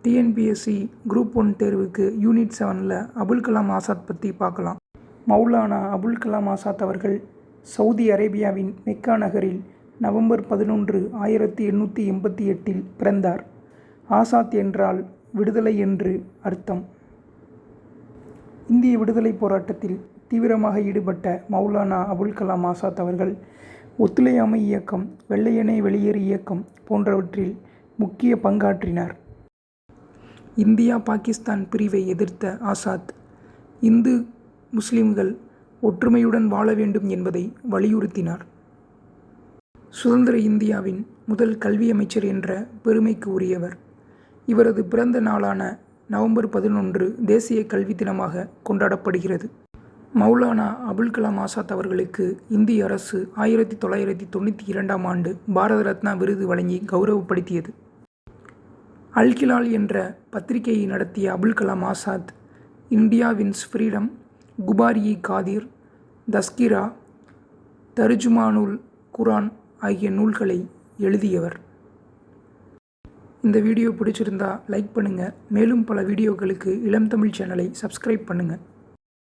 TNPSC group 1 தேர்வுக்கு unit 7ல் Abul Kalam Azad பற்றி பார்க்கலாம். மௌலானா அபுல் கலாம் ஆசாத் அவர்கள் சவுதி அரேபியாவின் மெக்கா நகரில் நவம்பர் 11, 1888 பிறந்தார். ஆசாத் என்றால் விடுதலை என்று அர்த்தம். இந்திய விடுதலைப் போராட்டத்தில் தீவிரமாக ஈடுபட்ட மௌலானா அபுல் கலாம் ஆசாத் அவர்கள் ஒத்துழையாமை இயக்கம், வெள்ளையனே வெளியேறு இயக்கம் போன்றவற்றில் முக்கிய பங்காற்றினார். இந்தியா பாகிஸ்தான் பிரிவை எதிர்த்த ஆசாத் இந்து முஸ்லிம்கள் ஒற்றுமையுடன் வாழ வேண்டும் என்பதை வலியுறுத்தினார். சுதந்திர இந்தியாவின் முதல் கல்வி அமைச்சர் என்ற பெருமைக்கு உரியவர். இவரது பிறந்த நாளான நவம்பர் 11 தேசிய கல்வி தினமாக கொண்டாடப்படுகிறது. மௌலானா அபுல் கலாம் ஆசாத் அவர்களுக்கு இந்திய அரசு 1992ஆம் ஆண்டு பாரத ரத்னா விருது வழங்கி கௌரவப்படுத்தியது. அல் ஹிலால் என்ற பத்திரிகையை நடத்திய Abul Kalam Azad India wins freedom, Ghubar-e-Khatir, Tazkirah, Tarjuman-ul Quran ஆகிய நூல்களை எழுதியவர். இந்த வீடியோ பிடிச்சிருந்தா லைக் பண்ணுங்கள். மேலும் பல வீடியோக்களுக்கு இளம் தமிழ் சேனலை சப்ஸ்கிரைப் பண்ணுங்கள்.